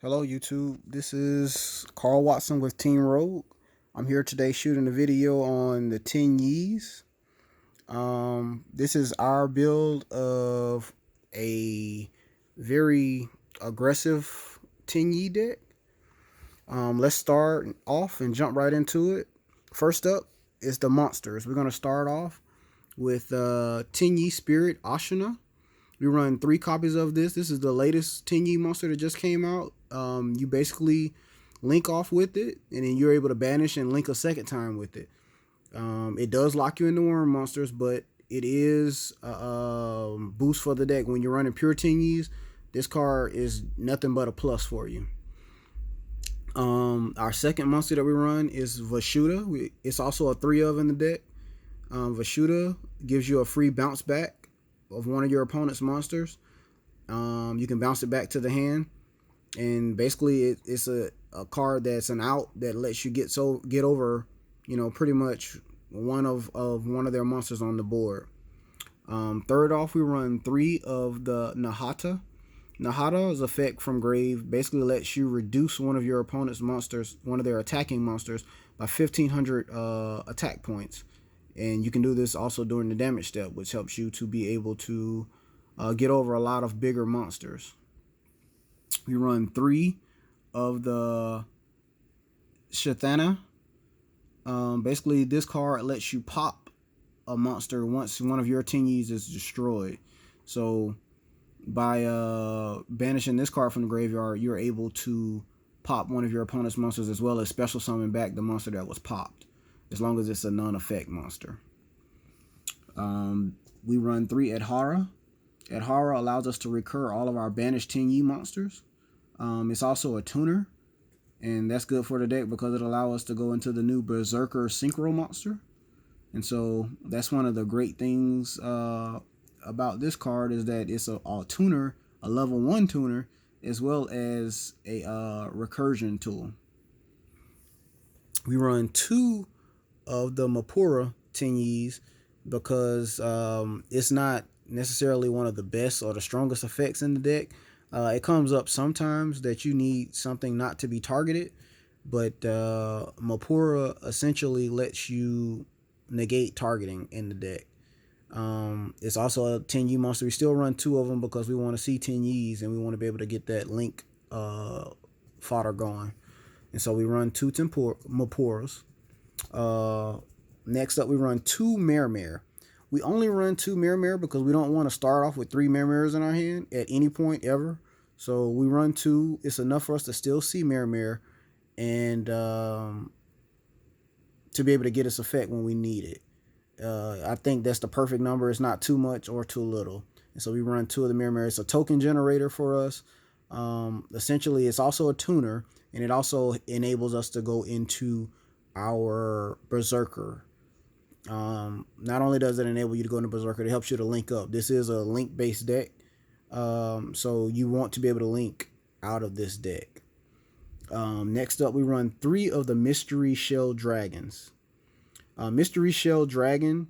Hello YouTube, this is Carl Watson with Team Rogue. I'm here today shooting a video on the Tenyis. This is our build of a very aggressive Tenyi deck. Let's start off and jump right into it. First up is the monsters. We're going to start off with Tenyi Spirit Ashina. We run 3 copies of this. This is the latest Tenyi monster that just came out. You basically link off with it, and then you're able to banish and link a second time with it. It does lock you into worm monsters, but it is a boost for the deck. When you're running pure Tenyis, this card is nothing but a plus for you. Our second monster that we run is Vashuda. It's also a 3 of in the deck. Vashuda gives you a free bounce back of one of your opponent's monsters. You can bounce it back to the hand, and basically it's a card that's an out that lets you get over, pretty much one of one of their monsters on the board. Third off, we run 3 of the Nahata. Nahata's effect from grave basically lets you reduce one of your opponent's monsters, one of their attacking monsters, by 1,500 attack points. And you can do this also during the damage step, which helps you to be able to get over a lot of bigger monsters. We run 3 of the Shathana. Basically, this card lets you pop a monster once one of your Tenyis is destroyed. So by banishing this card from the graveyard, you're able to pop one of your opponent's monsters as well as special summon back the monster that was popped, as long as it's a non-effect monster. We run 3 Adhara. Adhara allows us to recur all of our banished Tenyi monsters. It's also a tuner, and that's good for the deck because it allows us to go into the new Berserker Synchro monster. And so that's one of the great things about this card, is that it's a tuner, a level 1 tuner, as well as a recursion tool. We run 2 of the Mapura Tenyis because it's not necessarily one of the best or the strongest effects in the deck. It comes up sometimes that you need something not to be targeted, but Mapura essentially lets you negate targeting in the deck. It's also a Tenyi monster. We still run 2 of them because we want to see Tenyis and we want to be able to get that link fodder going. And so we run 2 Mapuras. Next up, we run 2 Mermere. We only run 2 Mermere because we don't want to start off with 3 Mermeres in our hand at any point ever. So we run 2. It's enough for us to still see Mermere and to be able to get its effect when we need it. I think that's the perfect number. It's not too much or too little. And so we run 2 of the Mermere. It's a token generator for us. Essentially, it's also a tuner, and it also enables us to go into our Berserker. Not only does it enable you to go into Berserker, it helps you to link up. This is a link-based deck, so you want to be able to link out of this deck. Next up, we run 3 of the Mystery Shell Dragons. Mystery Shell Dragon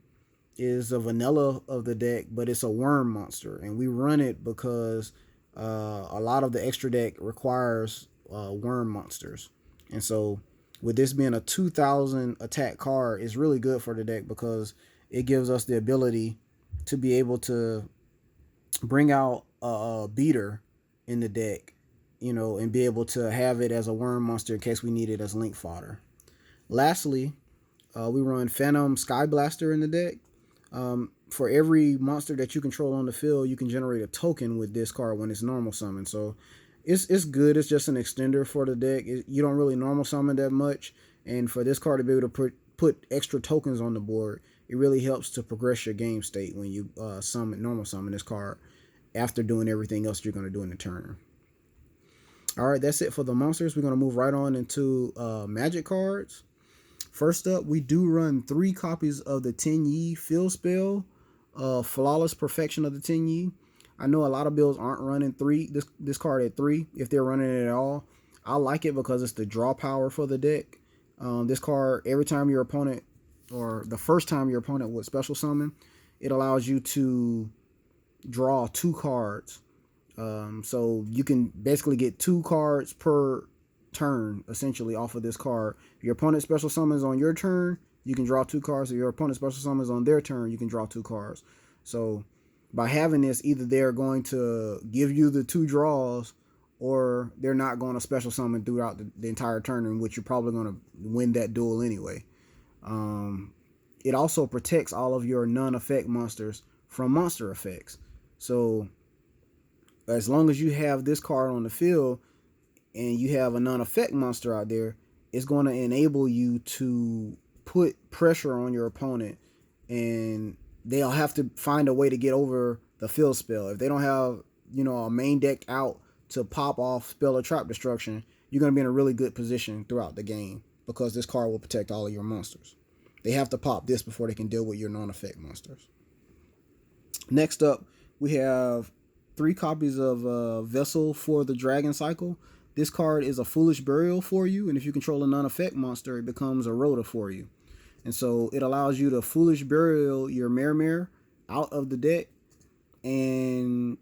is a vanilla of the deck, but it's a worm monster, and we run it because a lot of the extra deck requires worm monsters. And so with this being a 2,000 attack card, it's really good for the deck because it gives us the ability to be able to bring out a beater in the deck, and be able to have it as a worm monster in case we need it as link fodder. Lastly, we run Phantom Sky Blaster in the deck. For every monster that you control on the field, you can generate a token with this card when it's normal summon. So it's good. It's just an extender for the deck. You don't really normal summon that much, and for this card to be able to put extra tokens on the board, it really helps to progress your game state when you normal summon this card after doing everything else you're going to do in the turn. All right, that's it for the monsters. We're going to move right on into magic cards. First up, we do run 3 copies of the Tenyi Field Spell, Flawless Perfection of the Tenyi. I know a lot of builds aren't running this card at 3, if they're running it at all. I like it because it's the draw power for the deck. This card, every time your opponent, or the first time your opponent would special summon, it allows you to draw 2 cards. So you can basically get 2 cards per turn, essentially, off of this card. If your opponent special summons on your turn, you can draw 2 cards. If your opponent special summons on their turn, you can draw 2 cards. So by having this, either they're going to give you the 2 draws, or they're not going to special summon throughout the entire turn, in which you're probably going to win that duel anyway. It also protects all of your non-effect monsters from monster effects. So as long as you have this card on the field and you have a non-effect monster out there, it's going to enable you to put pressure on your opponent, and they'll have to find a way to get over the field spell. If they don't have, a main deck out to pop off spell or trap destruction, you're going to be in a really good position throughout the game, because this card will protect all of your monsters. They have to pop this before they can deal with your non-effect monsters. Next up, we have 3 copies of Vessel for the Dragon Cycle. This card is a Foolish Burial for you, and if you control a non-effect monster, it becomes a Rota for you. And so it allows you to Foolish Burial your Mare out of the deck, and,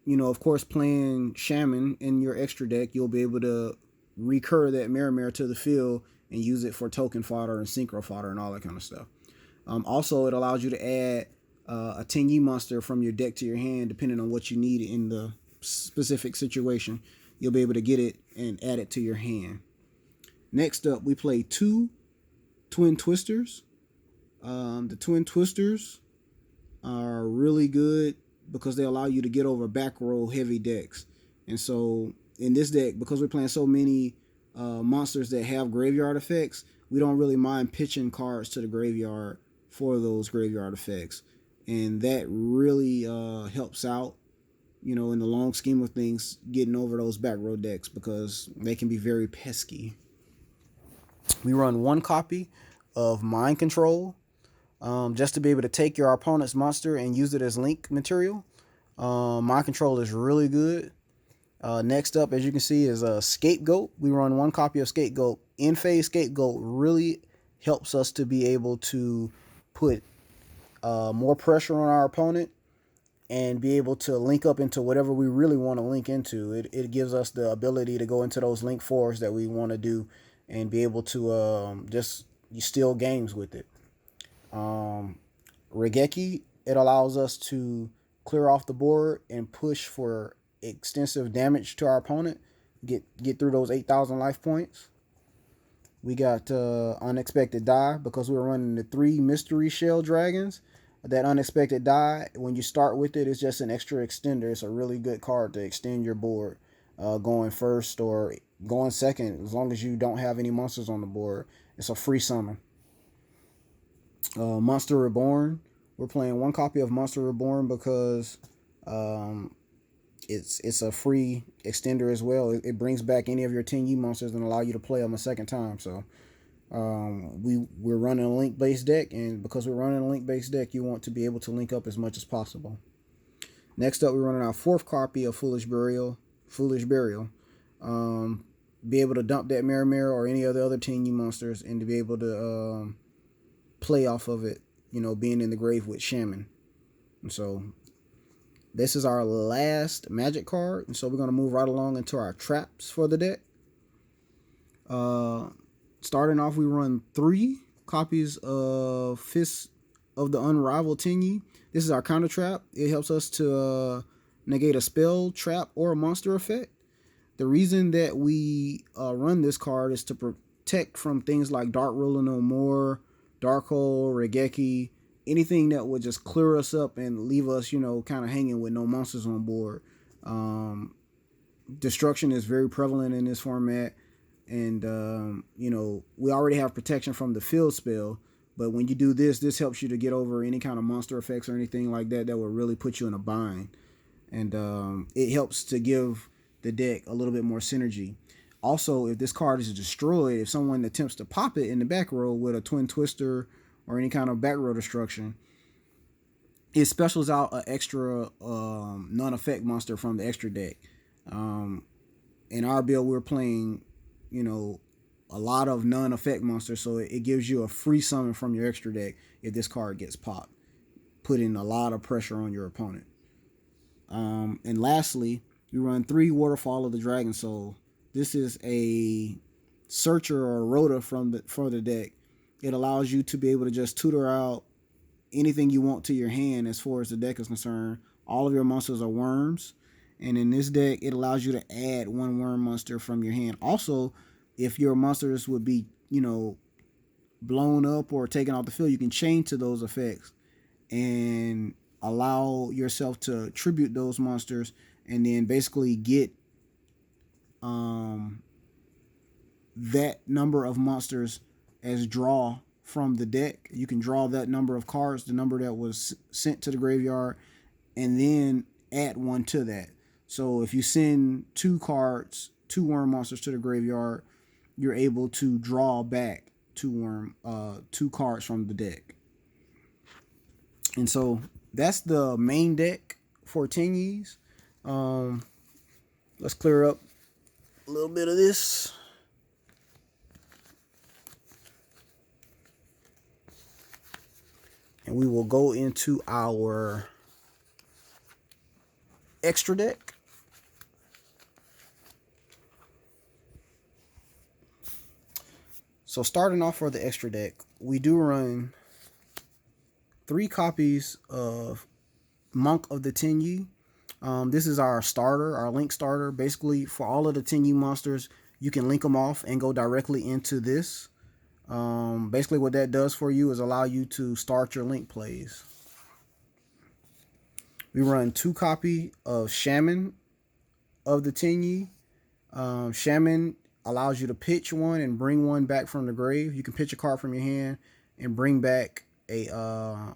of course, playing Shaman in your extra deck, you'll be able to recur that Mare to the field and use it for token fodder and synchro fodder and all that kind of stuff. Also, it allows you to add a Tenyi monster from your deck to your hand, depending on what you need in the specific situation. You'll be able to get it and add it to your hand. Next up, we play 2 Twin Twisters. The Twin Twisters are really good because they allow you to get over back row heavy decks. And so in this deck, because we're playing so many monsters that have graveyard effects, we don't really mind pitching cards to the graveyard for those graveyard effects. And that really helps out, in the long scheme of things, getting over those back row decks, because they can be very pesky. We run 1 copy of Mind Control, just to be able to take your opponent's monster and use it as link material. Mind Control is really good. Next up, as you can see, is a Scapegoat. We run 1 copy of Scapegoat. In-phase Scapegoat really helps us to be able to put more pressure on our opponent and be able to link up into whatever we really want to link into. It gives us the ability to go into those link 4s that we want to do and be able to just steal games with it. Regeki, it allows us to clear off the board and push for extensive damage to our opponent, get through those 8,000 life points. We got Unexpected Die, because we're running the 3 Mystery Shell Dragons. That Unexpected Die, when you start with it, it's just an extra extender. It's a really good card to extend your board, going first or going second, as long as you don't have any monsters on the board. It's a free summon. Monster Reborn. We're playing 1 copy of Monster Reborn because it's a free extender as well. It brings back any of your Tenyi monsters and allow you to play them a second time. So we're running a link-based deck, and because we're running a link-based deck, you want to be able to link up as much as possible. Next up, we're running our 4th copy of Foolish Burial. Be able to dump that Mare or any of the other Tenyi monsters, and to be able to play off of it, being in the grave with Shaman. And so this is our last magic card, and so we're going to move right along into our traps for the deck. Starting off, we run 3 copies of Fist of the Unrivaled Tenyi. This is our counter trap. It helps us to negate a spell, trap, or a monster effect. The reason that we run this card is to protect from things like Dark Ruler No More, Darkhold, Regeki, anything that would just clear us up and leave us, kind of hanging with no monsters on board. Destruction is very prevalent in this format, and we already have protection from the field spell, but when you do this helps you to get over any kind of monster effects or anything like that will really put you in a bind. And it helps to give the deck a little bit more synergy. Also, if this card is destroyed, if someone attempts to pop it in the back row with a Twin Twister or any kind of back row destruction, it specials out an extra non-effect monster from the extra deck. In our build, we're playing, a lot of non-effect monsters, so it gives you a free summon from your extra deck if this card gets popped, putting a lot of pressure on your opponent. And lastly, we run 3 Waterfall of the Dragon Soul. This is a searcher or a rota for the deck. It allows you to be able to just tutor out anything you want to your hand as far as the deck is concerned. All of your monsters are worms, and in this deck, it allows you to add 1 worm monster from your hand. Also, if your monsters would be, blown up or taken off the field, you can chain to those effects and allow yourself to tribute those monsters, and then basically get that number of monsters as draw from the deck. You can draw that number of cards, the number that was sent to the graveyard, and then add 1 to that. So if you send 2 cards, 2 worm monsters to the graveyard, you're able to draw back 2 cards from the deck. And so that's the main deck for Tenyis. Let's clear up a little bit of this. And we will go into our extra deck. So starting off for the extra deck, we do run 3 copies of Monk of the Tenyi. This is our starter, our link starter. Basically, for all of the Tenyi monsters, you can link them off and go directly into this. Basically, what that does for you is allow you to start your link plays. We run 2 copies of Shaman of the Tenyi. Shaman allows you to pitch 1 and bring 1 back from the grave. You can pitch a card from your hand and bring back a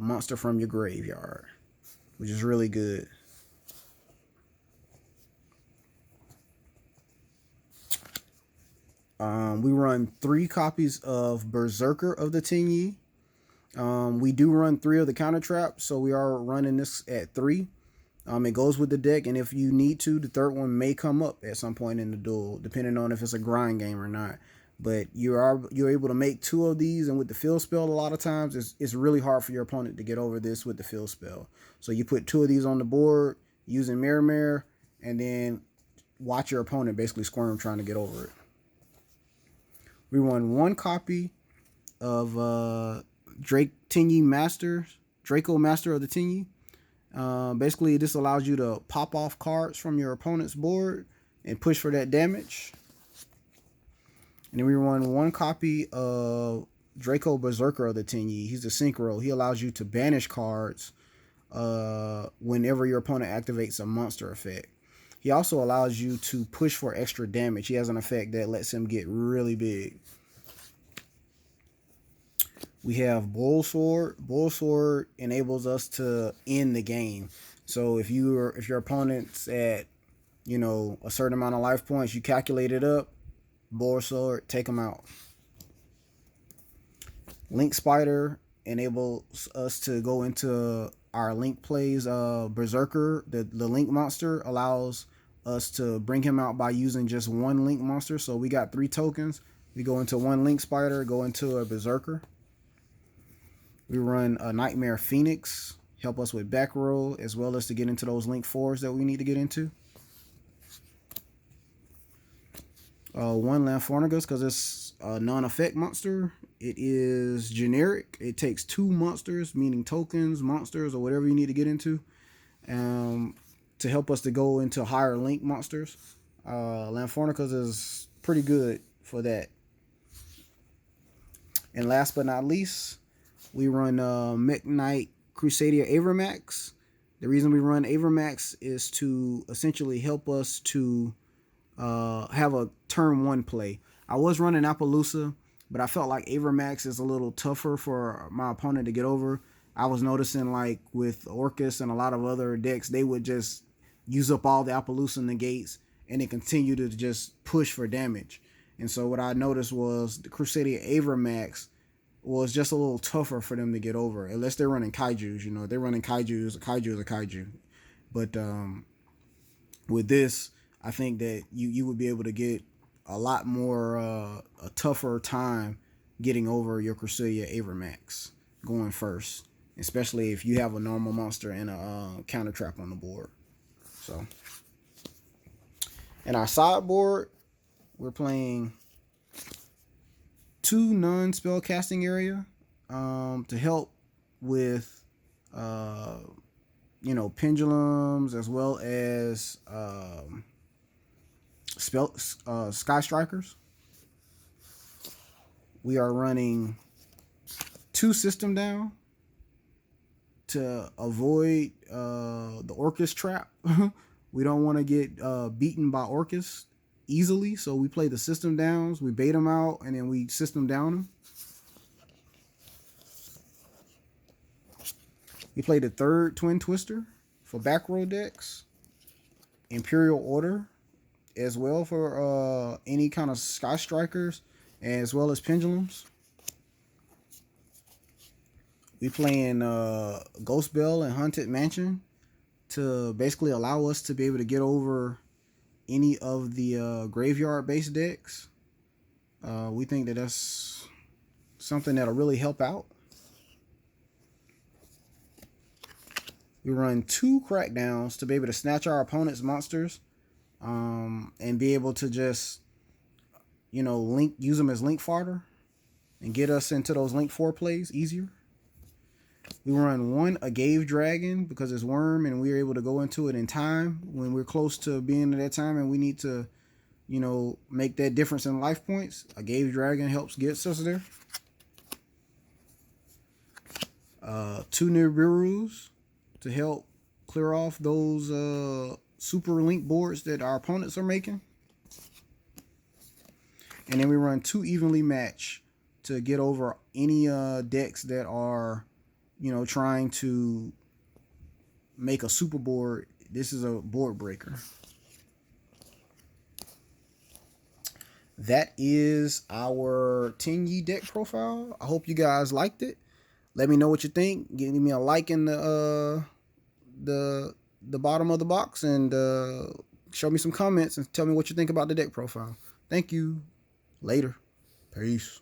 monster from your graveyard, which is really good. We run 3 copies of Berserker of the Tenyi. We do run 3 of the counter traps, so we are running this at 3. It goes with the deck, and if you need to, the 3rd one may come up at some point in the duel, depending on if it's a grind game or not. But you're able to make 2 of these, and with the field spell, a lot of times it's really hard for your opponent to get over this with the field spell. So you put 2 of these on the board using Mirror, and then watch your opponent basically squirm trying to get over it. We run 1 copy of Tenyi Draco Master of the Tenyi. Basically, this allows you to pop off cards from your opponent's board and push for that damage. And then we run 1 copy of Draco Berserker of the Tenyi. He's a synchro. He allows you to banish cards whenever your opponent activates a monster effect. He also allows you to push for extra damage. He has an effect that lets him get really big. We have Bull Sword. Bull Sword enables us to end the game. So if your opponent's at, a certain amount of life points, you calculate it up, Bull Sword, take them out. Link Spider enables us to go into our link plays. Berserker, the link monster, allows us to bring him out by using just 1 link monster. So we got 3 tokens. We go into 1 link spider, go into a Berserker. We run a Nightmare Phoenix, help us with back row, as well as to get into those link 4s that we need to get into. 1 Lampharnagus, because it's a non-effect monster. It is generic. It takes 2 monsters, meaning tokens, monsters, or whatever you need to get into, to help us to go into higher link monsters. Lampharnagus is pretty good for that. And last but not least, we run Mech Knight Crusadia Avermax. The reason we run Avermax is to essentially help us to have a turn 1 play. I was running Appaloosa, but I felt like Avermax is a little tougher for my opponent to get over. I was noticing, like with Orcus and a lot of other decks, they would just use up all the Appaloosa negates and then continue to just push for damage. And so what I noticed was the Crusadia Avermax was just a little tougher for them to get over, unless they're running kaijus. If they're running kaijus, a kaiju is a kaiju. But with this, I think that you would be able to get a lot more a tougher time getting over your Crusadia Avermax going first. especially if you have a normal monster and a counter trap on the board. So, in our sideboard, we're playing 2 non-spell casting area to help with pendulums, as well as spell sky strikers. We are running 2 system down to avoid the Orcus trap. We don't want to get beaten by Orcus easily, so we play the system downs. We bait them out, and then we system down them. We play the 3rd Twin Twister for back row decks. Imperial Order as well for any kind of Sky Strikers, as well as pendulums. We playing Ghost Bell and Haunted Mansion to basically allow us to be able to get over any of the graveyard-based decks. We think that that's something that'll really help out. We run 2 crackdowns to be able to snatch our opponent's monsters and be able to just, use them as link fodder and get us into those link 4 plays easier. We run 1 Agave Dragon because it's worm, and we're able to go into it in time when we're close to being at that time and we need to, make that difference in life points. Agave Dragon helps get us there. 2 Nibiru's to help clear off those super link boards that our opponents are making. And then we run 2 Evenly Match to get over any decks that are, trying to make a super board. This is a board breaker. That is our Tenyi deck profile. I hope you guys liked it. Let me know what you think. Give me a like in the bottom of the box, and show me some comments and tell me what you think about the deck profile. Thank you. Later. Peace.